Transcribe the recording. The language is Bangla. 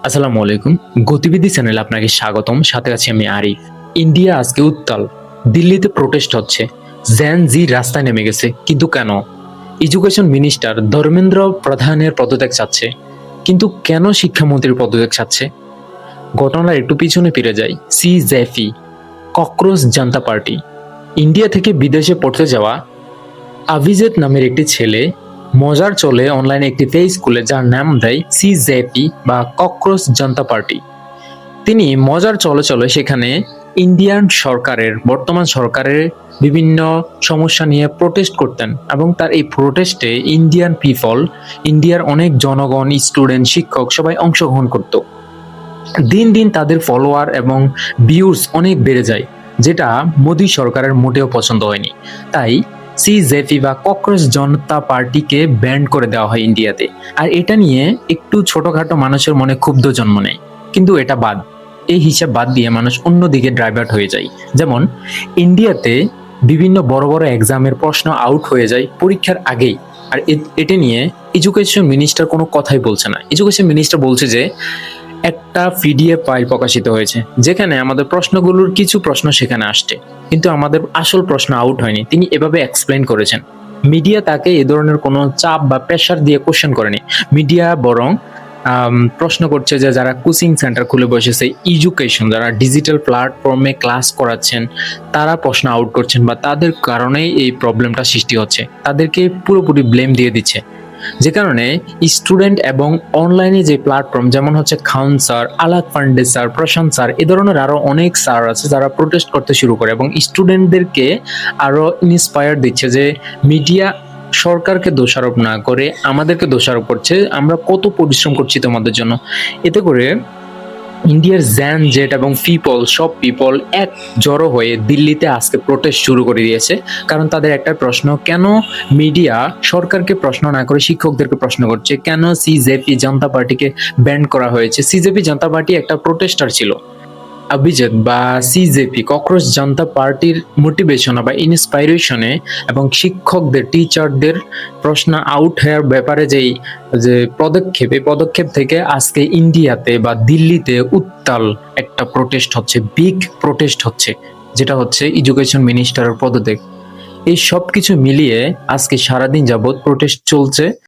আসসালামু আলাইকুম। গতিবিধি চ্যানেলে আপনাকে স্বাগতম। সাথে আছি আমি আরিফ। ইন্ডিয়া আজকে উত্তাল। দিল্লিতে প্রোটেস্ট হচ্ছে। জেন জি রাস্তায় নেমে গেছে। কিন্তু কেন? এডুকেশন মিনিস্টার ধর্মেন্দ্র প্রধানের পদত্যাগ চাচ্ছে। কিন্তু কেন শিক্ষামন্ত্রীর পদত্যাগ চাচ্ছে? ঘটনার একটু পিছনে ফিরে যাই। সিজেপি, ককরোচ জনতা পার্টি। ইন্ডিয়া থেকে বিদেশে পড়তে যাওয়া আভিজেদ নামের একটি ছেলে মজার চলে অনলাইনে একটি ফেস খুলে যার নাম দেয় সিজেপি বা ককরোচ জনতা পার্টি। তিনি মজার চলে চলে সেখানে ইন্ডিয়ান সরকারের বর্তমান সরকারের বিভিন্ন সমস্যা নিয়ে প্রোটেস্ট করতেন এবং তার এই প্রোটেস্টে ইন্ডিয়ান পিপল, ইন্ডিয়ার অনেক জনগণ, স্টুডেন্ট, শিক্ষক সবাই অংশগ্রহণ করত। দিন দিন তাদের ফলোয়ার এবং ভিউজ অনেক বেড়ে যায়, যেটা মোদী সরকারের মোটেও পছন্দ হয়নি। তাই সিজেপি বা ককরোচ জনতা পার্টিকে ব্যান করে দেওয়া হয় ইন্ডিয়াতে। আর এটা নিয়ে একটু ছোটখাটো মানুষের মনে ক্ষুব্ধ জন্ম নেয়। কিন্তু এটা বাদ, এই হিসাব বাদ দিয়ে মানুষ অন্যদিকে ডাইভার্ট হয়ে যায়। যেমন ইন্ডিয়াতে বিভিন্ন বড় বড় এক্সামের প্রশ্ন আউট হয়ে যায় পরীক্ষার আগেই। আর এটা নিয়ে এডুকেশন মিনিস্টার কোনো কথাই বলছে না। এডুকেশন মিনিস্টার বলছে যে একটা পিডিএফ ফাইল প্রকাশিত হয়েছে যেখানে আমাদের প্রশ্নগুলোর কিছু প্রশ্ন সেখানে আসছে, কিন্তু আমাদের আসল প্রশ্ন আউট হয়নি। তিনি এভাবে এক্সপ্লেন করেছেন। মিডিয়া তাকে এ ধরনের কোনো চাপ বা প্রেশার দিয়ে কোশ্চেন করেনি। মিডিয়া বরং প্রশ্ন করছে যে যারা কোচিং সেন্টার খুলে বসেছে, এডুকেশন যারা ডিজিটাল প্ল্যাটফর্মে ক্লাস করাচ্ছেন, তারা প্রশ্ন আউট করছেন বা তাদের কারণেই এই প্রবলেমটা সৃষ্টি হচ্ছে, তাদেরকে পুরোপুরি ব্লেম দিয়ে দিচ্ছে। যে কারণে স্টুডেন্ট এবং অনলাইনে যে প্ল্যাটফর্ম যেমন হচ্ছে খান স্যার, আলাক পান্ডে স্যার, প্রশান্ত স্যার, এ ধরনের আরো অনেক স্যার আছে যারা প্রোটেস্ট করতে শুরু করে এবং স্টুডেন্টদেরকে আরো ইন্সপায়ার দিচ্ছে যে মিডিয়া সরকারকে দোষারোপ না করে আমাদেরকে দোষারোপ করছে, আমরা কত পরিশ্রম করছি তোমাদের জন্য। এতে করে ইন্ডিয়ার জ্যান জেট এবং পিপল, সব পিপল এক জড়ো হয়ে দিল্লিতে আজকে প্রোটেস্ট শুরু করে দিয়েছে। কারণ তাদের একটা প্রশ্ন, কেন মিডিয়া সরকারকে প্রশ্ন না করে শিক্ষকদেরকে প্রশ্ন করছে, কেন সিজেপি জনতা পার্টিকে ব্যান করা হয়েছে। সিজেপি জনতা পার্টি একটা প্রোটেস্টার ছিল। অভিজিৎ বা সিজেপি ককরোচ জনতা পার্টির মোটিভেশনে বা ইন্সপাইরেশনে এবং শিক্ষকদের, টিচারদের প্রশ্ন আউট হওয়ার ব্যাপারে যে পদক্ষেপ, এই পদক্ষেপ থেকে আজকে ইন্ডিয়াতে বা দিল্লিতে উত্তাল একটা প্রোটেস্ট হচ্ছে, বিগ প্রোটেস্ট হচ্ছে, যেটা হচ্ছে এডুকেশন মিনিস্টারের পদত্যাগ। এই সব কিছু মিলিয়ে আজকে সারাদিন যাবৎ প্রোটেস্ট চলছে।